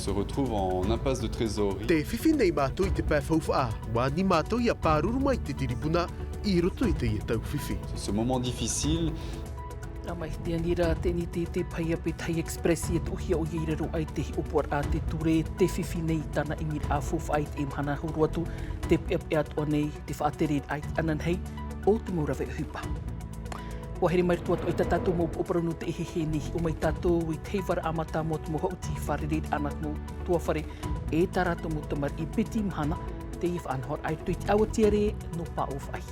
se retrouve en impasse de trésorerie. Te whiwhi nei mātou I te pēwhauwha, wāni mātou Ia pāruru mai te tiripuna I roto I te ia tau whiwhi. Ce moment difficile, Mai dia nira teni te pai ape tai express I uhia o yeirero ai te opor a te ture te whiwhi nei tana I mir a fof ai te mhana huru atu te eat o nei te whaatered ai anan hei o te morawe hupa. Wa here mai tuatu I tatato mo oparanu te ehehe ni o mai tato I te wara amata mo te moha o ti wharered anak mo tua whare e tarato mo tamar I peti mhana te I whanhor ai tuit awatiere no pa of ai.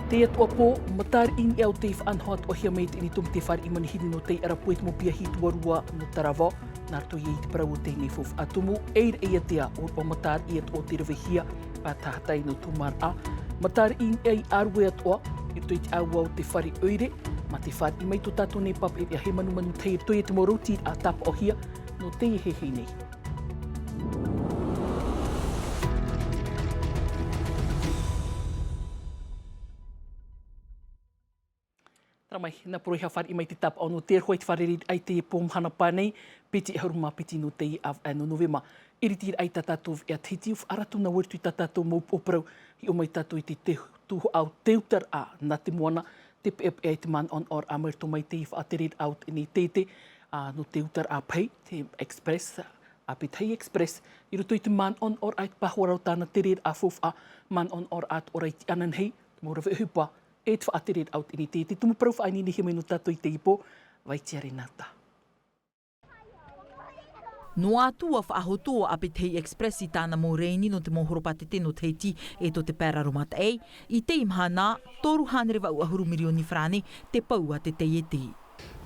Te atua po, matar in eo te whanhoat o hia mei te initum te whare I manihini no te arapuet mo pia hituarua no tarawa, narto iei te parau te nei fof atumu, eir eia tea o matar I at o te rawehia, a tahatai no tumar a. Matar in ei arwe atua, I toi te aua o te whare oire, ma te whare I mei to tato nei pap e he manu te toi te moroti a tapa o hia, no te hehe nei. Mai na poro ha whare I mai te tapa o no te hoi te whare ai te pōm hana pānei, peti e haruma peti no te no novema. Iri ai tatatov e a titi uf aratu na wertu I tatato mō oprau I o mai tato I te tuho au teutar a na te moana, te pep e te man on or a merto mai te whaatered out ni tete, no teutar a pei, te express, a petei express, I roto I te man on or ai pahuarau tāna te red a fof a man on or at orai ti anan hei, te mō rawe hupa, e te whaatered out ini te tumu parau whaini ni he menu tato I te ipo, vai tiare nata. No atua whaahotoa a Petei Express I tāna mō reini no te mōhoropate te no teiti e to te pēraromata ei, I te imhana, toru hanere wau ahuru milioni frane te paua te te e te.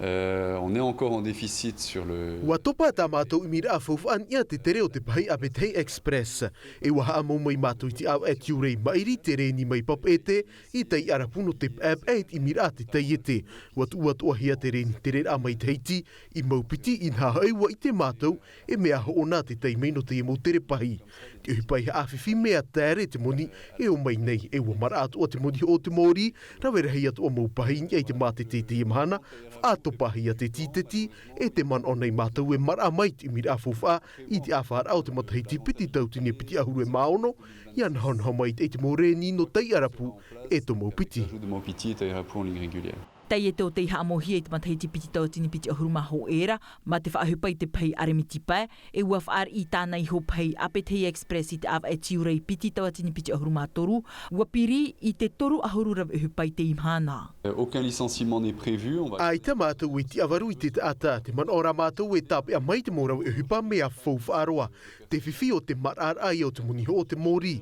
On est encore en déficit sur le... Ua topa tā mātou I mira a whauwhaan ia te tere o te pai a Petei Express. E waha a mai mātou I te au e tiurei mairi te reni mai pap e te I tei arapuno te ap 8 I mira a te tei e te. Ua tua hia te reni te re a mai teiti I maupiti I nha haiwa I te mātou e mea ho ona te tei mei no te emo tere pahi. Te uhi pai ha awhiwhi mea tēre te moni e o mai nei e ua mara atu o te moni o te mōri rawe rehi atu o mau pahi I te mate te te imhana ato pahi a te titeti e te man o nei mātou e mara mai I mira a fofa I te awhara au te matahi piti tautini piti ahuru e maono I an hanha mai te mōreni no tei arapu e to mau piti. de mon piti et tei rapu en ligne régulière. Tei e te o te iha amohia I te matahi piti tautini piti ahuru maho era, ma te whaahupai te pai aremiti pai, e ua whaar I tāna iho pai a Petei Express I te awa e tiurei piti tautini piti ahuru mātoru, ua piri I te toru ahuru rawe uhupai te imhana. Aucun licenciement n'est prévu. Ai te mātou I te avaru I te ata, te man ora mātou e tape a mai te mōrau e hupa mea fauwha aroa. Te whiwhi o te marar ai o te muniho o te mōri.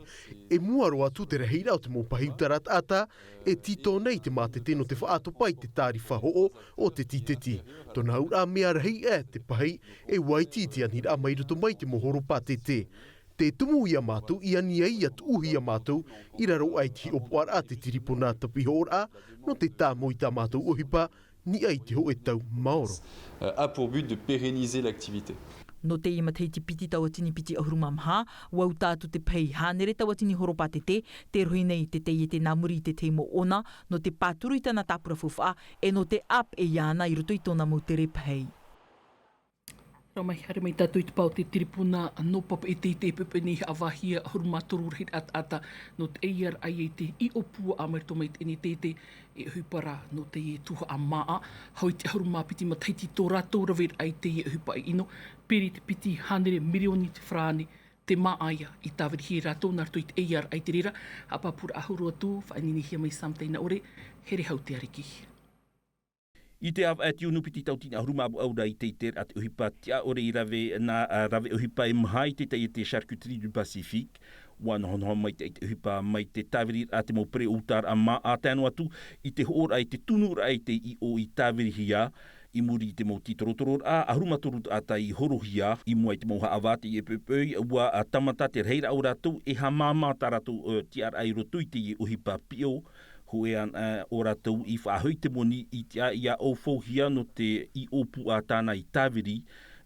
E muaroa tu te reheira o te mōpahi utarat ata, e tito nei te mate teno te whaato pai te tāri whaho o te titeti. Tona ura mea rehei e te pahi e waiti te anira a mai roto mai te mohoro pate te. Te tumu ia mātou I ania ia tuuhi a mātou I raro ai ti opoar a te tiripona tapiho ora no te tā moi tā mātou ohipa ni ai te ho e tau maoro. A pour but de pérenniser l'activité. No te ima teiti piti tawatini piti ahuru mamha, wau tātu te pei hānere tawatini horopate te rohi nei te tei e te namuri te teimo ona, no te pāturu I tana tāpura fuwha, e no te ap e iana I roto I tōna mo te repei. Rau mai hare mai tātou I te pau te tiripuna no papa e te pepe ni awahia hurumatoru hit at ata no te eir ai e te I opua a mai tomai te ni te e hupara no te e tuha a maa hau I te hurumapiti ma teiti tō rātou rawet ai te e hupa I ino peri te piti hanere milioni te whrāne te maa aia I tāweri he rātou narto I te eir ai te rera a papura ahuru atu whainini hia mai samteina ore here hau te ariki. I te awa ati unu piti tautina ahurumabu aura I te iter at uhipa tia ore I rave na rave uhipa e mahai te te charcuterie du Pacifique. Wana honho mai te uhipa mai te tāweri a te maupere utar a maa a tēnu atu I te hora ai te tunura ai te I o I tāweri hia. I muri te mau titorotoro a ahurumatoro ata I horohia I mua I te mau haawate I e pepei ua a tamata te reira au rātou e ha māma tā rātou tiar ai roto I te I uhipa pio. Hoean o rātou I whaahui te moni I tia ia o fauhia no te I opu a tāna I tāweri,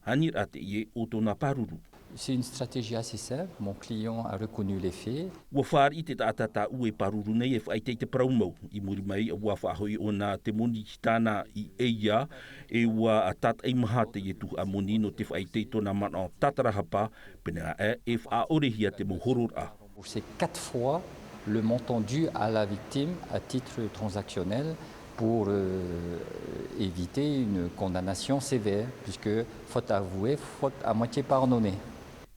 hanir a te ie o tōna paruru. C'est une stratégie assez simple. Mon client a reconnu les faits. Ua whaari I te tātata ue paruru nei e whaitei te praumau. I muri mai ua whahoi o nā te moni ki tāna I eia e ua a tata I maha te etu a moni no te whaitei tōna mana o tatarahapa pena e whaorehia te mohoror a. C'est 4 fois le montant dû à la victime à titre transactionnel pour éviter une condamnation sévère, puisque faute avouée, faute à moitié pardonnée.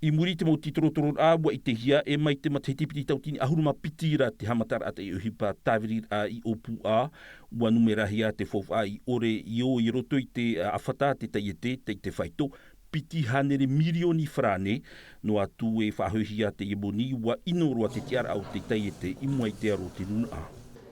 I muri te mo titorotoro a ua I te hia e mai te matahitipiti tautini ahuruma pitira te hamatara ata I uhipa tāwirir a I opu a ua numerahia te fofa I ore I o I roto I te awhata te taiete te whaito piti hanere milioni frane no atu e whahohia te iboni ua inoroa te tiara au te taiete I mua I te aro te nuna a.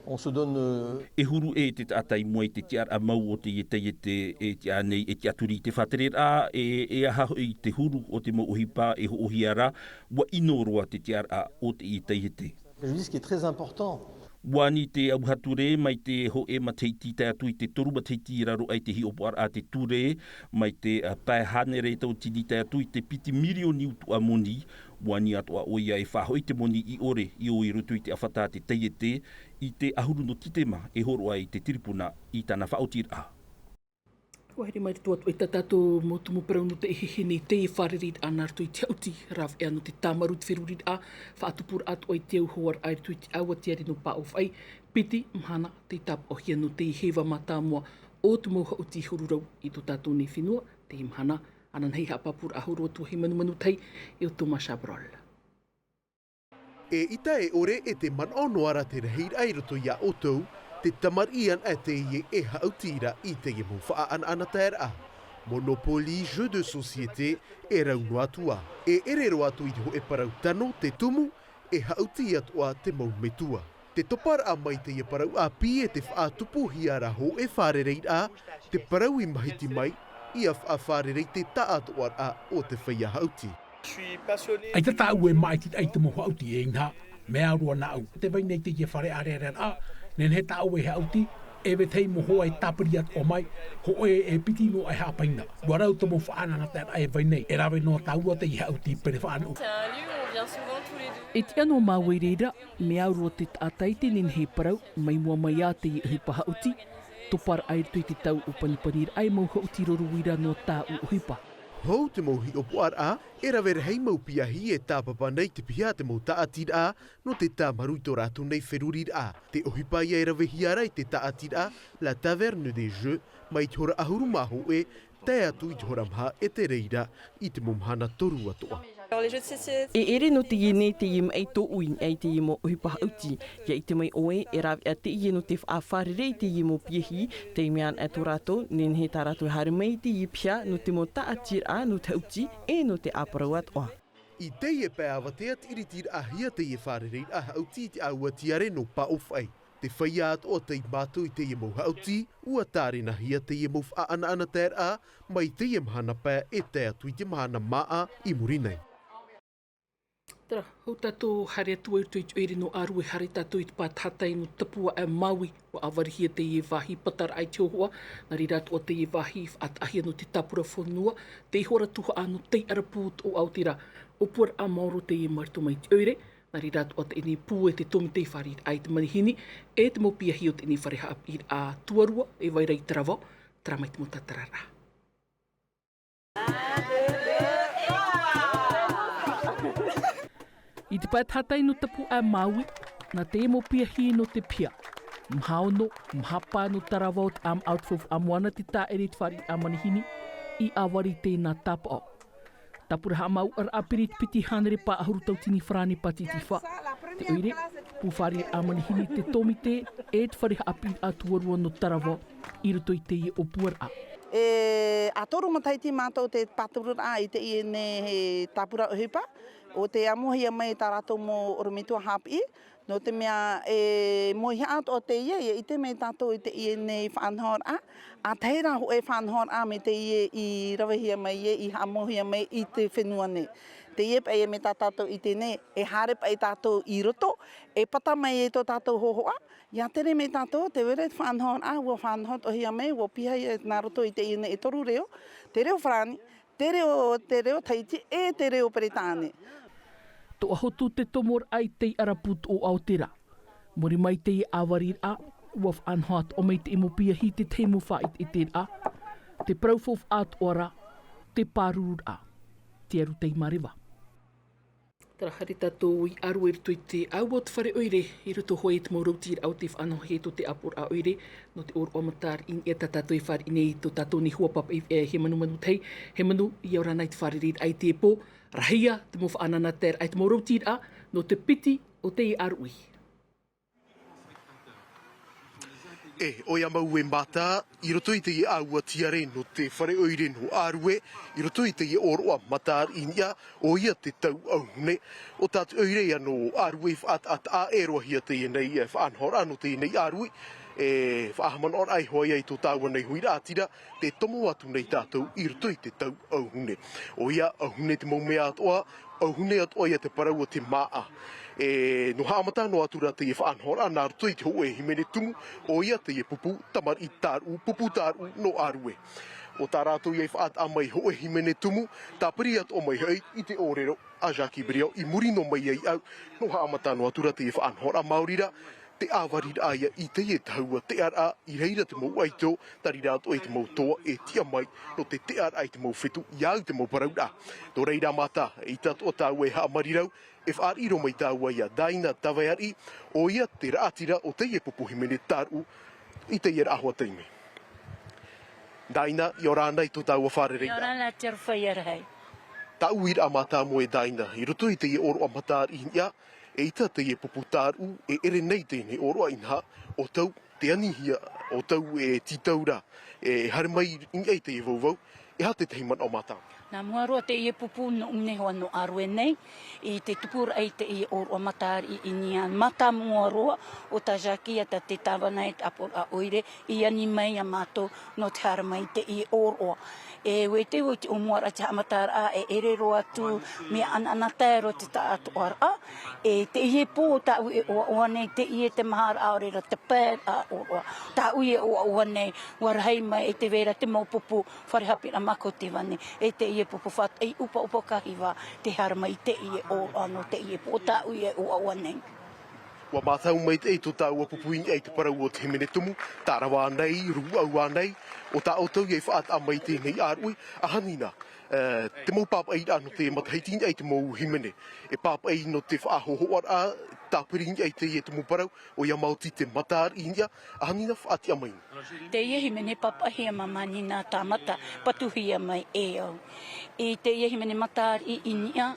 On se donne... E huru e te tātai mua I te tiara mau o te taiete e te anei e te aturi te whaterera e ahaho I te huru o te mo uhipa e ho ohiara ua inoroa te tiara o te taiete. Je dis ce qui est très important. Wani te auhature mai te ho e mateiti te atu I te toru mateiti raro ai te hi opoar a te ture mai te pai hanere tau tini te atu I te piti milioni utu a moni wani atua oia e whahoi te moni I ore I o I rutu I te awhata te teiete I te ahuru no titema e horo ai te tiripuna I tana whaotira. Kua here mai tua e tatato mo tumu parau no te ehehene te e wharerit anartu I te auti raf ea no te tamaru te whirurit a whaatupur atu ai te au hoar ai tu I te aua tiari no pa of ai piti mhana te tap o hia no te hewa matamua o te moha o ti hururau I to tato ne whenua te mhana anan hei hapapur ahuru atu he manu tai e o Thomas Abrol. E ita e ore e te manono ara te reheir ai roto ia o tau, te tamar ian e te ie e hautira I te ie mowha an anataer a. Monopoly jeu de société e rauno atua. E erero atu I ho e parau tano te tumu e hauti atua te maumetua. Te topar a mai te ie parau a pi e te whaatupu hiara ho e wharereir a, te parau I mahiti mai I a whaarerei te taatoar a o te whaia hauti. Ai te tau e mai tit ai te moho auti e inha, mea rua na au. Te vai nei te ie whare are a, nen he tau e he auti, e we tei moho ai tapiri at o mai, ho e piti no ai hapaina. Warau te mo whaana na tēr ai vai nei, e rawe no tau o te ie auti pere whaana u. E te anō māwei reira, me aurua te tātaiti nen he parau, mai mua mai a te i uhipa hauti, topar ai tui te tau o panipanir ai mau hauti roru wira no tā u uhipa. Hou te mauhi o puar a, e rawe hei mau piahi e tāpapa nei te pihia te mau taatir a, no te tā maruito rātu nei wherurir a. Te ohipa ia e rawe hiarai te taatir a, la taverne des jeux, mai te hora ahuru maho e, te atu I te hora maha e te reira, I te momhana toru atoa. E ere no te iene te iem ei tō uin ei te iem o uhipa hauti. Ia I te mai oe e rawe a te ie no te whaafare te iem o piehi, te imean e tō rato, nen he tā rato hare mai te ie pia no te mo taatir a no te hauti e no te aparau atoa. I te ie pē awa te at iritir a hia te ie wharereir a hauti te aua tiare no pa ofai. Te whaia at o te mātou I te ie mau hauti, ua tāre na hia te ie mau wha ana tēr a, mai te ie mahana pē e te atu I te mahana maa I muri nei. Tara, hau tātou hare atua I tui ere no aru e hare tātou I te pātātai no tapua e Maui o awarihia te ie wahi patara ai te ohua, nā rira atua te ie wahi at ahia no te tapura whanua, te hora tuha a no te arapūt o Aoteara, o puar a mauro te ie marito mai te oire, nā rira atua te ene pū e te tomi te wharir ai te manihini, e te mo piahi o te ene whareha ap I a tuarua e wairei tarawao, tara mai te mo tatarara. I te pātātai no tapu a Maui, nā te emo piahi no te pia. Mhaono, mhapa no tarawao te am outfof amoana te tā ere te whari a manihini, I awari tēnā tapao. Tapura ha mau ar apiri te piti hanere pa ahuru tautini whrani pati ti wha. Te oire, pu whari a manihini te tomite e te whari apiri a tuarua no tarawao, I roto I te ie o puar a. A toru matai ti mātou te paturur a I te ie ne he tapura uhipa, o te amohia mai tā rātou mō oromitua hapi, no te mea e mohi ato o te ie, I te mei tātou I te ie nei whanhor a teira ho e whanhor a me te ie I rawahia mai ie, I hamohia mai I te whenua ne. Te ie pa ie me tā tātou I te ne, e hare pa I tātou I roto, e pata mai e tō tātou hohoa, ia tere me tātou, te were te whanhor a, ua whanhor o hia mai, ua piha I nā roto I te ie ne e toru reo, te reo whrani, te reo taiti e te reo peretane. To ahotu te tomor ai te araput o Aotera. Mori mai te i awarir a, waf anhoat o mei te imopia hi te teimu whait i te a, te praufof at ora, te pārurur a, te aru te mariwa. Tara hari tātou i aru e ruto i te auot whare oire, i ruto hoi te maurauti au te whanau he to te apor a oire, no te oro amatar in e tātou i whare inei to tātou ni huapap he manu tei, he manu i aura nei te whare rid ai te po, rahia te mo whaanana ter ai te maurauti a, no te piti o te i aru i. Oia mau e mata, i roto i te i aua tiare no te whare oire no arue, i roto i te i oroa matar inia, o ia te tau aune, o tātu oire ia no arue at a eroa hia te i nei whaanhor ano te i nei arue, whaahaman or ai hoi ai tō tāua nei hui rātira, te tomo atu nei tātou i roto i te tau aune. O ia aune te mau mea atoa, aune atoa ia te parau o te maa. No haamata no atura te e whaanhora, nā roto i te ho e himene tumu, o ia te e pupu tamar i tāru, pupu tāru no arue. O tā rātou i e whaat amai ho e himene tumu, tā piri at o mai hei i te orero a Jaki Briau, i muri no mai ei au, no haamata no atura te e whaanhora maurira, te awarira aia i te e taua te ara i reira te mau aito, tari rātou e te mau toa e tia mai, no te ara i te mau whetu, iau te mau paraura. Tō reira mata, i tato o tāua e haamarirau, e whaariro mai tāua ia daina tawaiari, o ia te rātira o te e pupu himene tāru, i te ia ahua teime. Daina, i o rānei tō tāua whare reira. I o rāna te rwhai arahei. Tau ira amata mo e daina, i roto i te e oro amatar i ia, e ita te e pupu tāru, e ere nei tēne oro inha, o tau te anihia, o tau e titaura, e hare mai inga i te e vauvau, e ha te teiman o mata. Nā mua roa te ie pupu no umne hoa no arue nei, i te tupura ai te ie oro matāri i nia mata mua roa o ta Jaki ata te tawana e apor a oire, i ani mai a mātou no te hara mai te ie oro. E we te o te omuara te hamatara a e ere roa tu me ananatai ro te tātu ara, e te ie pō ta ue oa nei, te ie te mahara a orera te pēr a oroa, ta ue oa nei, warahei mai e te vera te maupupu wharehapira mako te wane, e te ie pupu what, e upa kahiwa te hara mai te ie oroa no te ie pō ta ue oa nei. Wa mātau mai te eito tāua pupuini ei te parau o te hemene tumu, tā rawa nei, ruu au nei, o tā autau i whaat amai tēnei ārui, a hanina, te mau pāpai ano te matahitini ei te mau himene, e pāpai no te whaahohoar a, tā pirini ei te e te mau parau, o ia mauti te matār inia, a hanina whaati amai. Te ie himene papahia mamani nā tā mata, patuhia mai e au. I te ie himene matār i inia,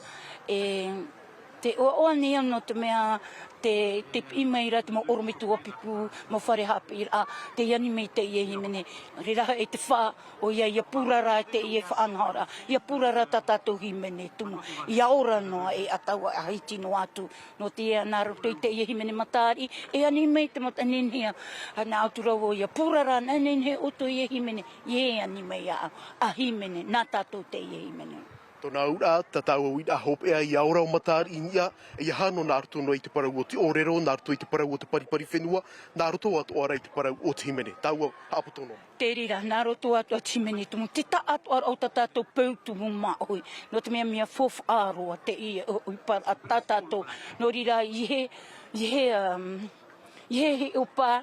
te oa nia no te mea, te imeira, te mo oromitu opipu, mo wharehapi, te iani mei te ie himene, riraha e te wha, o ia purara te ie whaanhara, ia purara tātou himene tumu, ia ora noa e ataua a hiti no atu, no te ia nāroto i te ie himene matāri, e ani mei te matanenhia, nā auturau o ia purara, nanenhe oto ie himene, ie ani mei a himene, nā tātou te ie himene. Tōna ura, tātou au ina hope ea i aora o matāri inia, e hano nā roto no i te parau o te orero, nā roto i te parau o te paripari whenua, nā roto atu ara i te parau o te himene. Tāua, hapotono. Te rira, nā roto atu a te himene tumu, te ta atu ara o tātou pautumu maoi, no te mea fof aroa te i par a tātou, no rira Ie o pā,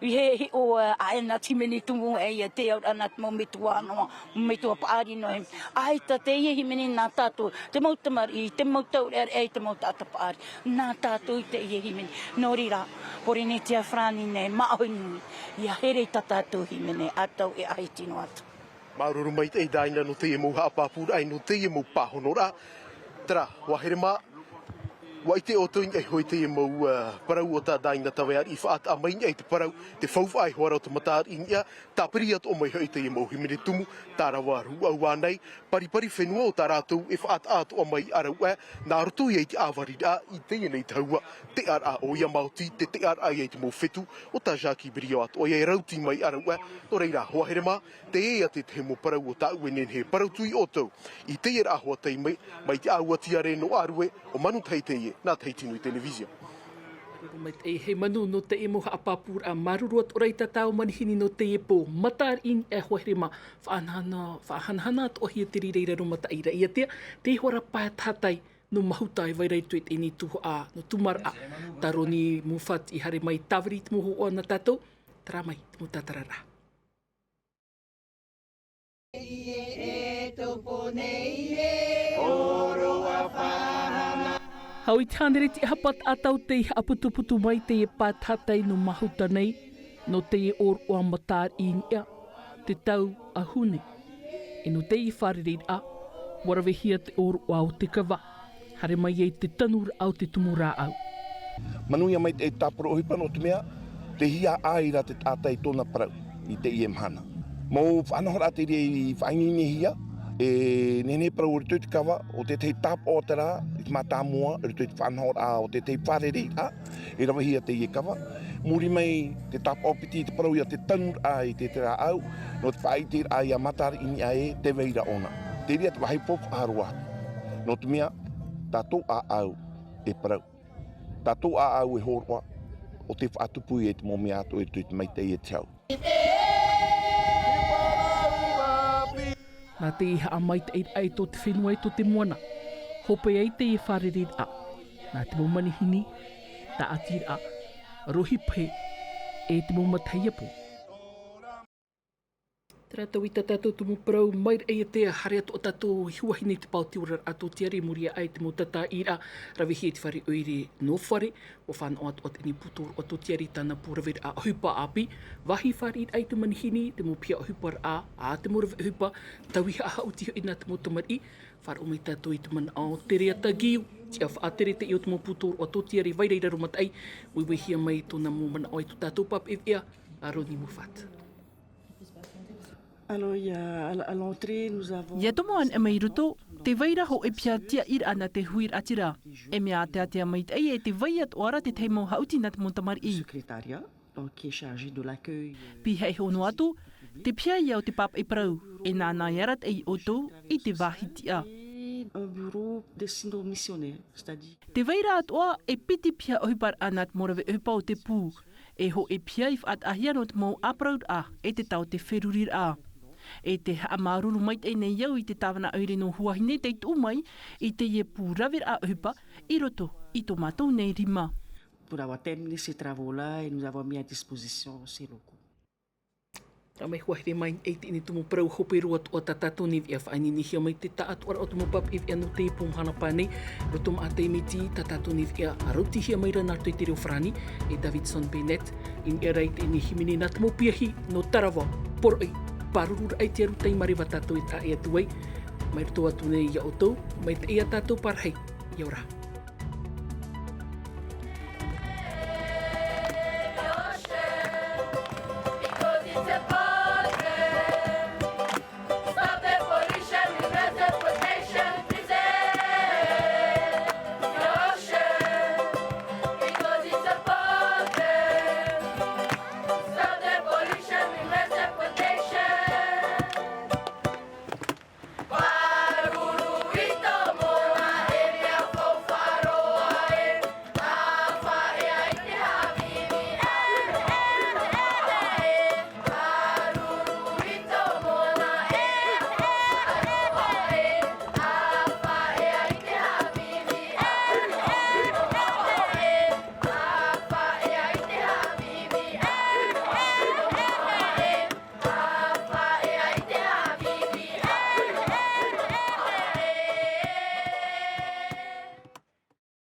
ie o aena timeni tumu e te au anat mo metua noa, metua paari no hem. Aita te ie himeni nā tātou, te mautamari, te mautau e te mautata paari, nā tātou i te ie himeni. No rira, hore ne tia frani nei, maoi nui, ia here ta tātou himeni, atau e ahiti no atu. Maururu mai te daina no te e mau haapapura, ai no te e mau pahonora. Tara, wahere mā, wa i te otoin ai hoi te e mau parau o tā daina taweari i whaat a mai ai te parau, te whauwha ai hoara o te matār inia, tā piri at o mai hoi te e mau himene tumu, tā rawa ru au anei, paripari whenua o tā rātou e whaat at o mai arau e, nā roto i te awarira i te e nei taua, te ara o ia mauti, te ara i te mau whetu, o tā Jaki Briau at o ia rauti mai arau e, no reira hoa here mā, te e ate te mo parau o tā uen he parau tui o tau, i te e rahua tei mai te aua tiare no arue, o manu tei te e, nā teitinu i televizia. Mai te he manu no te e moha apapur a maruruat orai tatau manihini no te e po matar in e hoerima whahanhana at ohi e te rireira rumata ira ia te hora pātatai no mahutai vai rei tuet e ni tuho a no tumara a taroni mufat I hare mai tawari te moho o na tatou tara mai te mo tatarara. Hau I tānere te hapat atau te aputuputu mai te e pātatai no mahuta nei, no te e or o amatar I nia, te tau a hune. E no te I wharereid a, warawehia te or o au te kawa, hare mai e te tanur au te tumura au. Manuia mai te tāpura ohipa no te mea, te hia aira te tātai tōna parau I te I mhana. Mō whanahora te rei I whainine hia, e nene parau ori tui te kawa, o te tei tāpa o te rā, I te mata mua, ori tui te whanahora o te tei wharerei a, e rawahia te I kawa. Muri mai te tāpa o piti te parau ia te tanur a I te rā au, no te whaiti a ia matari ini a e te veira ona. Te ria te wahaipof aroa. No te mea, tātou a au e parau. Tātou a au e horoa, o te whaatupui e te momi ato e tui te mai te I e te au. Nā te iha a mai te ai tō te whenua tō te moana. Hope ai te e wharereid a. Nā te momanihini, ta atir a. Rohi pe, e te momatahia po. Tera tau I tātou tumu parau, mai rei e te hare ato o tātou hiuahine te pao te ora ato te are muria ai te mo tata ira, rawehi e te whare oire no whare, o whāna o ato o te ni putor o te are tāna pūrawir a hupa api, wahi whare ai te manihini, te mo pia hupar a te mo rawe hupa, tauiha aha o tiho ina te mo tamari, whare o mai tātou I te mana o te rea tagiu, tia whaatere te I o te mo putor o te are vaireira rumatai, wiwehia mai tōna mo mana o I tō tātou pap e ea, a roni mo whata. Ia tomo an e mai ruto, te vaira ho e pia tia ir ana te huir atira. E mea te atea mai te e te vaiat oara te teimo hauti na te montamari I. Pi hei hono atu, te pia ia o te pap e parau, e nā naiarat e I oto I te wahitia. Te vaira atoa e piti pia ohipar ana te morawe upa o te pū, e ho e pia I whaat ahia no te mau apraud a, e te tau te wherurir a. E te amaruru mai te nei iau I te tāwana aure no huahine te tū mai I te ie pūrawir a upa I roto I tō mātou nei rima. Pour avoir terminé ces travaux-là et nous avons mis à disposition ces locaux. Ramai huahire mai e te ini tumu parau hope roa o ta tātou ni via whainini hia mai te taat ora o tumu pap e via no te ipong hana pānei. Rotom a te imiti ta tātou ni via a rauti hia mai rana tui te reo whrani e Davidson Bennett. In e rei te ini himini nā tumu piahi no tarawa poroi. Parurur ai te arutai mariwa tātou I ta ea tuai. Mai roto atu nei ia o tau, mai te ea tātou parhei. Ia ora.